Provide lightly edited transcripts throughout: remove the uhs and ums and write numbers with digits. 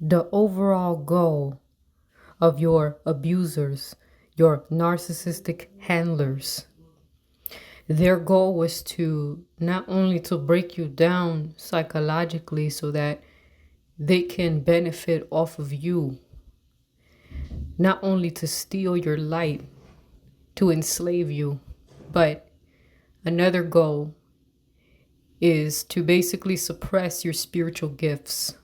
The overall goal of your abusers, your narcissistic handlers, their goal was to not only to break you down psychologically so that they can benefit off of you, not only to steal your light, to enslave you, but another goal is to basically suppress your spiritual gifts.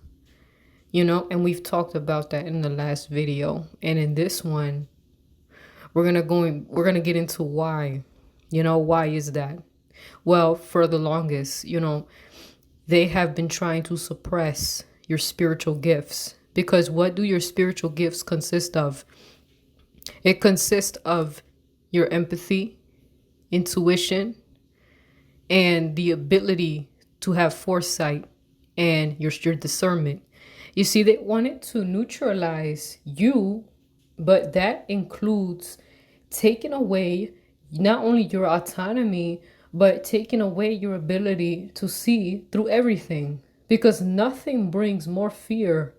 And we've talked about that in the last video. And in this one, we're going to get into why. Why is that? Well, for the longest, they have been trying to suppress your spiritual gifts, because what do your spiritual gifts consist of? It consists of your empathy, intuition, and the ability to have foresight and your discernment. You see, they wanted to neutralize you, but that includes taking away not only your autonomy, but taking away your ability to see through everything. Because nothing brings more fear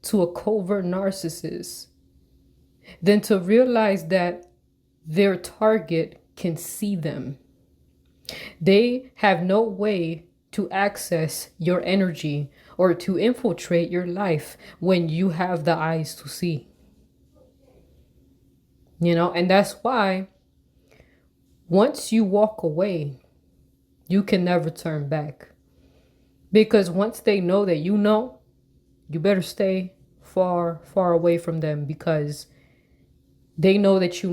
to a covert narcissist than to realize that their target can see them. They have no way to access your energy or to infiltrate your life when you have the eyes to see. And that's why once you walk away, you can never turn back. Because once they know that you better stay far, far away from them, because they know that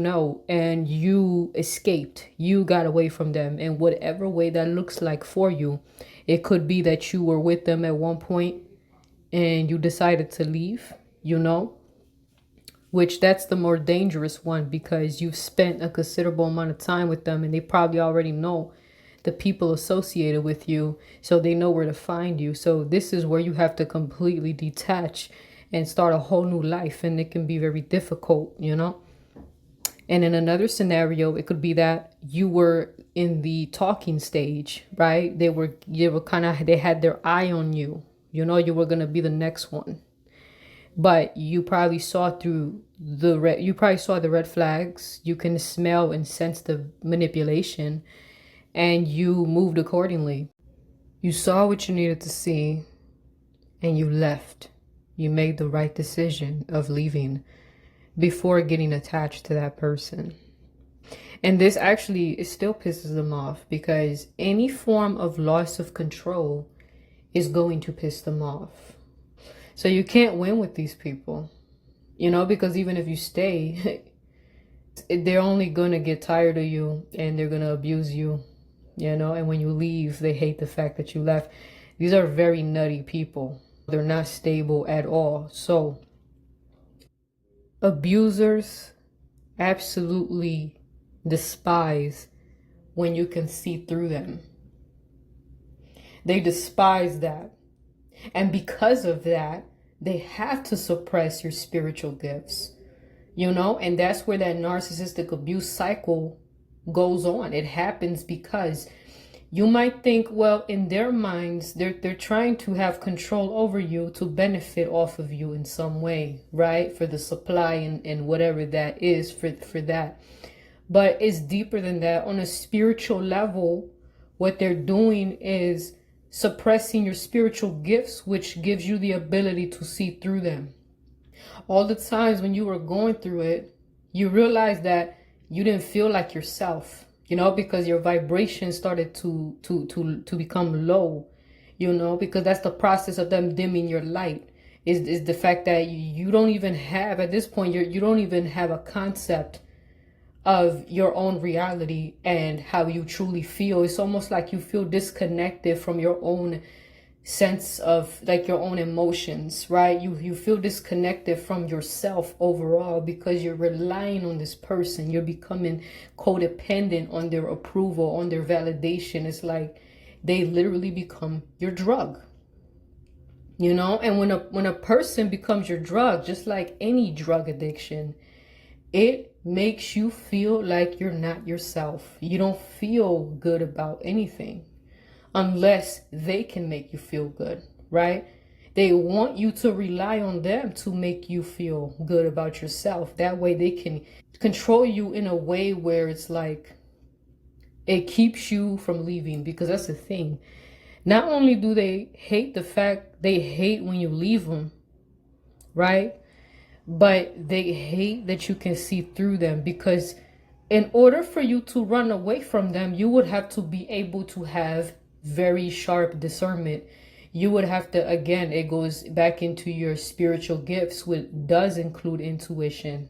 and you escaped. You got away from them in whatever way that looks like for you. It could be that you were with them at one point and you decided to leave, which that's the more dangerous one, because you've spent a considerable amount of time with them and they probably already know the people associated with you, so they know where to find you. So this is where you have to completely detach and start a whole new life, and it can be very difficult, And in another scenario, it could be that you were in the talking stage, right? They had their eye on you. You were going to be the next one. But you probably saw the red flags. You can smell and sense the manipulation, and you moved accordingly. You saw what you needed to see and you left. You made the right decision of leaving before getting attached to that person. And this actually, it still pisses them off, because any form of loss of control is going to piss them off. So you can't win with these people, because even if you stay, they're only going to get tired of you and they're going to abuse you, and when you leave, they hate the fact that you left. These are very nutty people. They're not stable at all. So abusers absolutely despise when you can see through them. They despise that. And because of that, they have to suppress your spiritual gifts, and that's where that narcissistic abuse cycle goes on. It happens because you might think, well, in their minds, they're trying to have control over you to benefit off of you in some way, right? For the supply and whatever that is for that. But it's deeper than that. On a spiritual level, what they're doing is suppressing your spiritual gifts, which gives you the ability to see through them. All the times when you were going through it, you realized that you didn't feel like yourself, because your vibration started to become low, because that's the process of them dimming your light, is the fact that you don't even have, at this point, you don't even have a concept of your own reality and how you truly feel. It's almost like you feel disconnected from your own sense of, like, your own emotions, right? You feel disconnected from yourself overall, because you're relying on this person. You're becoming codependent on their approval, on their validation. It's like they literally become your drug, and when a person becomes your drug, just like any drug addiction, it makes you feel like you're not yourself. You don't feel good about anything unless they can make you feel good, right? They want you to rely on them to make you feel good about yourself. That way they can control you in a way where it's like it keeps you from leaving, because that's the thing. Not only do they hate the fact, they hate when you leave them, right? But they hate that you can see through them, because in order for you to run away from them, you would have to be able to have very sharp discernment. You would have to, again, it goes back into your spiritual gifts, which does include intuition.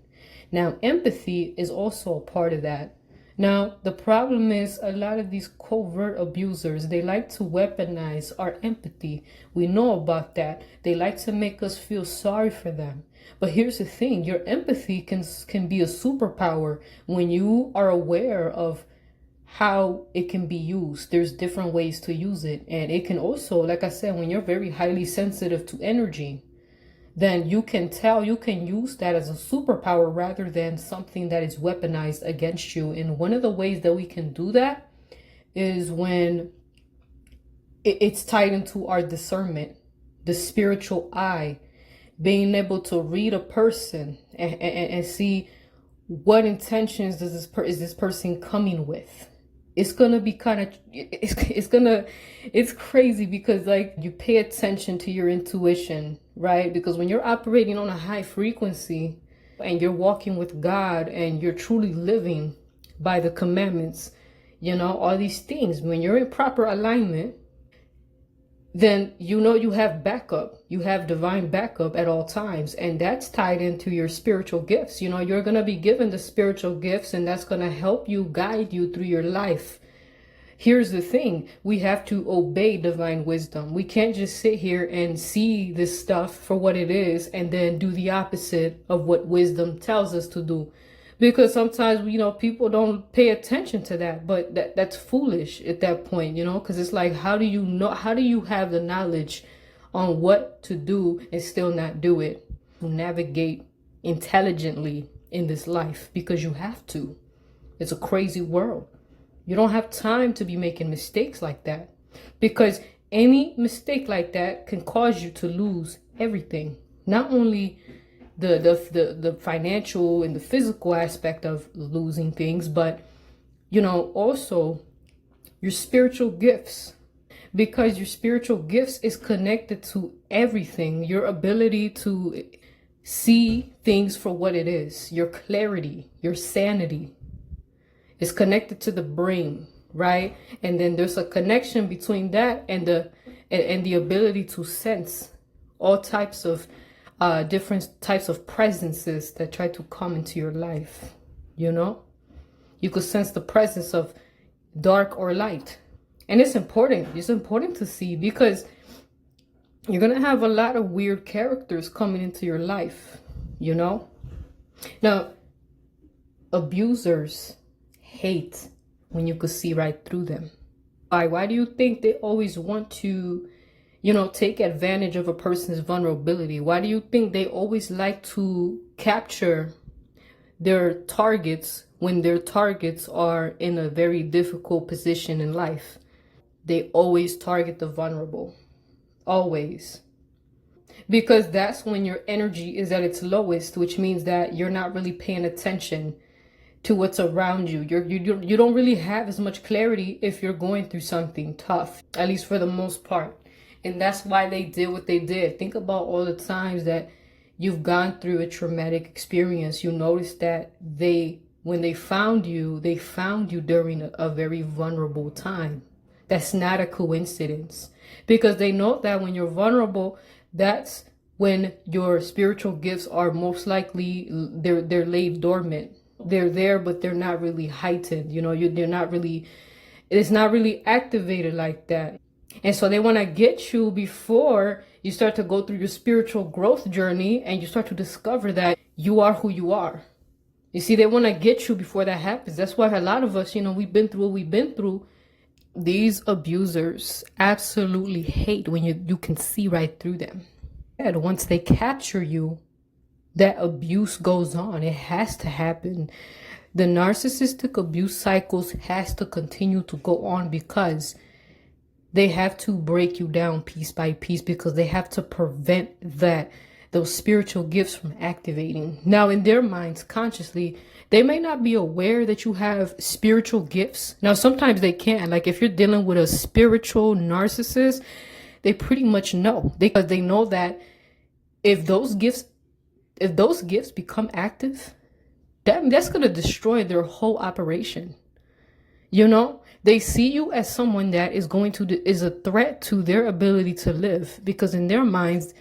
Now, empathy is also a part of that. Now, the problem is a lot of these covert abusers, they like to weaponize our empathy. We know about that. They like to make us feel sorry for them. But here's the thing, your empathy can be a superpower when you are aware of how it can be used. There's different ways to use it. And it can also, like I said, when you're very highly sensitive to energy, then you can tell, you can use that as a superpower rather than something that is weaponized against you. And one of the ways that we can do that is when it's tied into our discernment, the spiritual eye, being able to read a person and see what intentions is this person coming with. It's gonna be kind of, it's crazy, because like you pay attention to your intuition, right? Because when you're operating on a high frequency and you're walking with God and you're truly living by the commandments, you know, all these things, when you're in proper alignment, then you know you have backup. You have divine backup at all times. And that's tied into your spiritual gifts. You know, you're going to be given the spiritual gifts, and that's going to help you, guide you through your life. Here's the thing. We have to obey divine wisdom. We can't just sit here and see this stuff for what it is and then do the opposite of what wisdom tells us to do. Because sometimes, you know, people don't pay attention to that, but that's foolish at that point, you know, because it's like, how do you know, how do you have the knowledge on what to do and still not do it? Navigate intelligently in this life, because you have to. It's a crazy world. You don't have time to be making mistakes like that, because any mistake like that can cause you to lose everything. Not only the financial and the physical aspect of losing things, but you know, also your spiritual gifts, because your spiritual gifts is connected to everything. Your ability to see things for what it is, your clarity, your sanity is connected to the brain, right? And then there's a connection between that and the ability to sense all types of different types of presences that try to come into your life. You know, you could sense the presence of dark or light, and it's important to see, because you're gonna have a lot of weird characters coming into your life, you know. Now, abusers hate when you could see right through them. Why do you think they always want to, you know, take advantage of a person's vulnerability? Why do you think they always like to capture their targets when their targets are in a very difficult position in life? They always target the vulnerable. Always. Because that's when your energy is at its lowest, which means that you're not really paying attention to what's around you. You don't really have as much clarity if you're going through something tough, at least for the most part. And that's why they did what they did. Think about all the times that you've gone through a traumatic experience. You notice that when they found you during a very vulnerable time. That's not a coincidence, because they know that when you're vulnerable, that's when your spiritual gifts are most likely, they're laid dormant. They're there, but they're not really heightened. You know, it's not really activated like that. And so they want to get you before you start to go through your spiritual growth journey and you start to discover that you are who you are. You see, they want to get you before that happens. That's why a lot of us, you know, we've been through what we've been through. These abusers absolutely hate when you can see right through them. And once they capture you, that abuse goes on. It has to happen. The narcissistic abuse cycles has to continue to go on, because They have to break you down piece by piece because they have to prevent those spiritual gifts from activating. Now, in their minds, consciously, they may not be aware that you have spiritual gifts. Now, sometimes they can. Like if you're dealing with a spiritual narcissist, they pretty much know, because they know that if those gifts become active, that's going to destroy their whole operation. You know, they see you as someone that is a threat to their ability to live, because in their minds,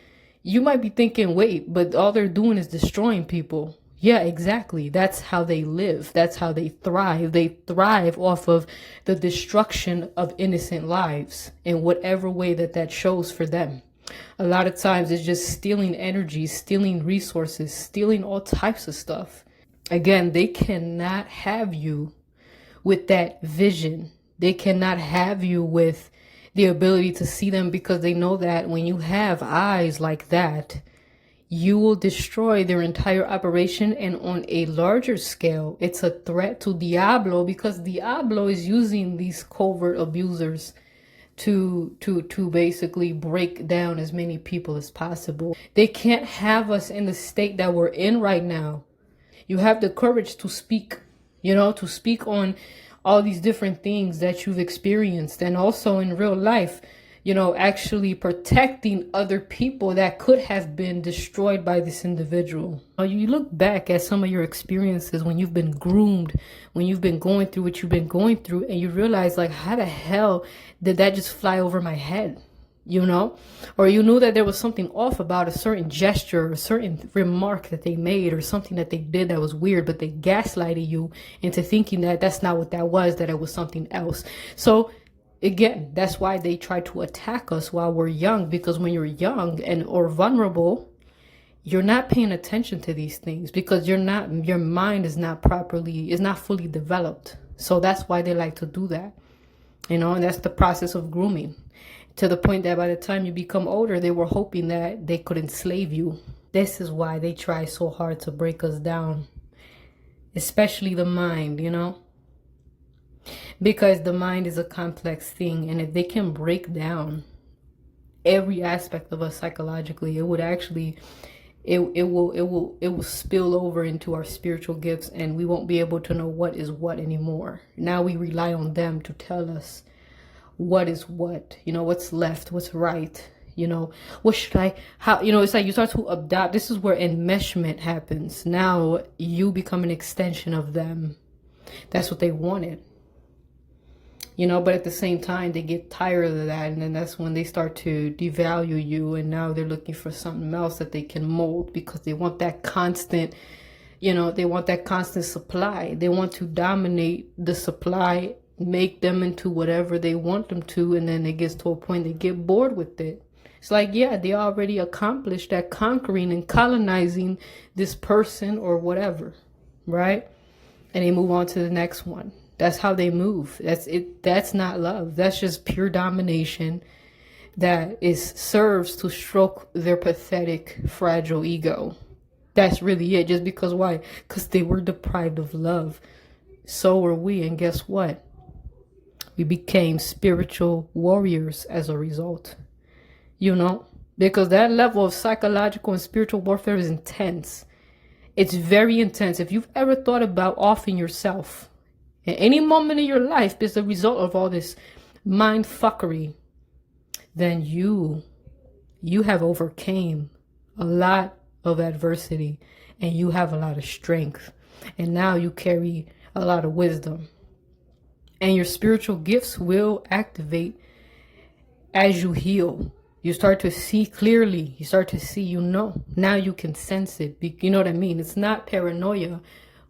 you might be thinking, wait, but all they're doing is destroying people. Yeah, exactly. That's how they live. That's how they thrive. They thrive off of the destruction of innocent lives in whatever way that shows for them. A lot of times it's just stealing energy, stealing resources, stealing all types of stuff. Again, they cannot have you with that vision. They cannot have you with the ability to see them, because they know that when you have eyes like that, you will destroy their entire operation. And on a larger scale, it's a threat to Diablo, because Diablo is using these covert abusers to basically break down as many people as possible. They can't have us in the state that we're in right now. You have the courage to speak, to speak on all these different things that you've experienced, and also in real life, actually protecting other people that could have been destroyed by this individual. You look back at some of your experiences when you've been groomed, when you've been going through what you've been going through, and you realize, like, how the hell did that just fly over my head? Or you knew that there was something off about a certain gesture or a certain remark that they made, or something that they did that was weird, but they gaslighted you into thinking that that's not what that was, that it was something else. So again, that's why they try to attack us while we're young, because when you're young or vulnerable, you're not paying attention to these things, because your mind is not fully developed. So that's why they like to do that, and that's the process of grooming. To the point that by the time you become older, they were hoping that they could enslave you. This is why they try so hard to break us down, especially the mind, because the mind is a complex thing. And if they can break down every aspect of us psychologically, it would actually, it will spill over into our spiritual gifts, and we won't be able to know what is what anymore. Now we rely on them to tell us what is what, what's left, what's right, what should I, how, it's like you start to adopt. This is where enmeshment happens. Now you become an extension of them. That's what they wanted, but at the same time, they get tired of that. And then that's when they start to devalue you. And now they're looking for something else that they can mold, because they want that constant, they want that constant supply. They want to dominate the supply, make them into whatever they want them to, and then it gets to a point they get bored with it. It's like, yeah, they already accomplished that conquering and colonizing this person or whatever, right? And they move on to the next one. That's how they move. That's it. That's not love. That's just pure domination that serves to stroke their pathetic, fragile ego. That's really it. Just because, why? Because they were deprived of love. So were we. And guess what? We became spiritual warriors as a result, because that level of psychological and spiritual warfare is intense. It's very intense. If you've ever thought about offing yourself at any moment in your life as a result of all this mind fuckery, then you have overcame a lot of adversity, and you have a lot of strength, and now you carry a lot of wisdom. And your spiritual gifts will activate as you heal. You start to see clearly. You start to see, now you can sense it. You know what I mean? It's not paranoia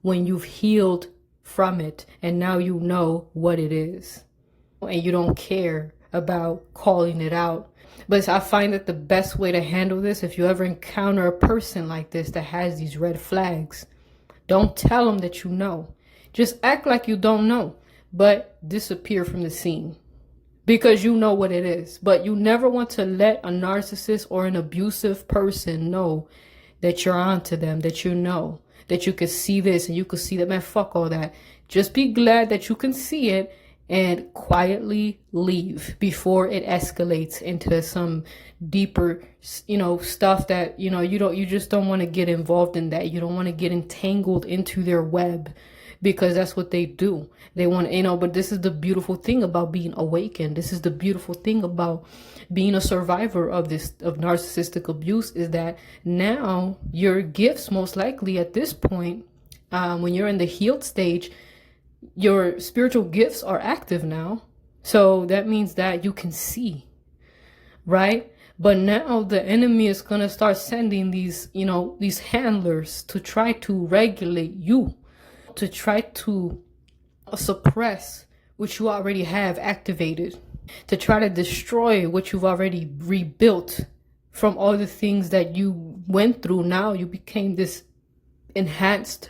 when you've healed from it, and now you know what it is. And you don't care about calling it out. But I find that the best way to handle this, if you ever encounter a person like this that has these red flags, don't tell them that you know. Just act like you don't know, but disappear from the scene, because you know what it is. But you never want to let a narcissist or an abusive person know that you're onto them, that that you can see this and you can see that. Man, fuck all that. Just be glad that you can see it, and quietly leave before it escalates into some deeper, stuff that, you just don't want to get involved in that. You don't want to get entangled into their web, because that's what they do. They want, but this is the beautiful thing about being awakened. This is the beautiful thing about being a survivor of narcissistic abuse, is that now your gifts, most likely at this point, when you're in the healed stage, your spiritual gifts are active now. So that means that you can see, right? But now the enemy is going to start sending these handlers to try to regulate you, to try to suppress what you already have activated, to try to destroy what you've already rebuilt from all the things that you went through. Now you became this enhanced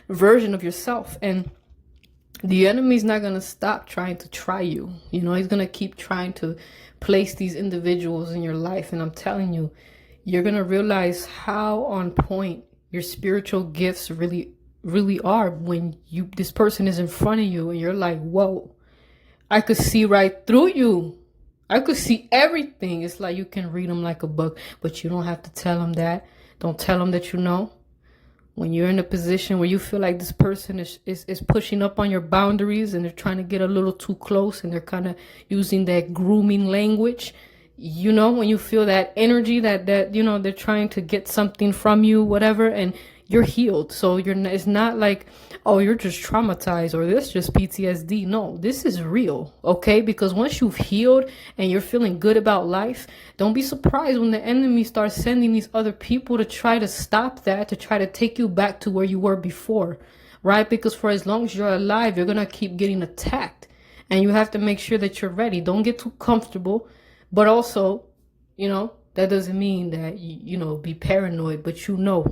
version of yourself, and the enemy's not going to stop trying to try you. He's going to keep trying to place these individuals in your life. And I'm telling you, you're going to realize how on point your spiritual gifts really are when this person is in front of you and you're like, whoa, I could see right through you. I could see everything. It's like you can read them like a book, but you don't have to tell them that. Don't tell them that you know. When you're in a position where you feel like this person is pushing up on your boundaries and they're trying to get a little too close and they're kind of using that grooming language, when you feel that energy that they're trying to get something from you, whatever, and you're healed. So it's not like, oh, you're just traumatized or this just PTSD. No, this is real, okay? Because once you've healed and you're feeling good about life, don't be surprised when the enemy starts sending these other people to try to stop that, to try to take you back to where you were before, right? Because for as long as you're alive, you're going to keep getting attacked, and you have to make sure that you're ready. Don't get too comfortable, but also, that doesn't mean that, be paranoid, but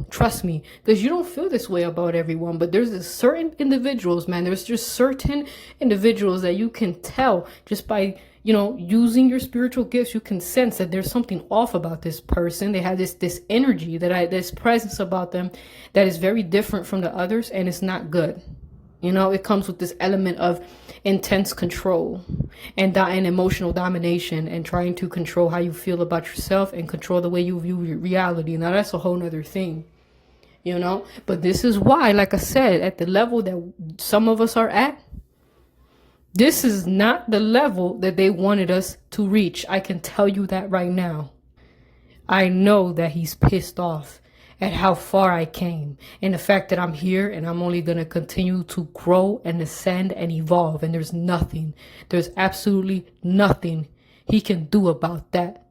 trust me, because you don't feel this way about everyone, but there's this certain individuals, man, there's just certain individuals that you can tell just by, using your spiritual gifts. You can sense that there's something off about this person. They have this energy, this presence about them that is very different from the others, and it's not good. It comes with this element of intense control and emotional domination, and trying to control how you feel about yourself and control the way you view reality. Now that's a whole nother thing, but this is why, like I said, at the level that some of us are at, this is not the level that they wanted us to reach. I can tell you that right now. I know that he's pissed off at how far I came, and the fact that I'm here and I'm only going to continue to grow and ascend and evolve. And there's absolutely nothing he can do about that.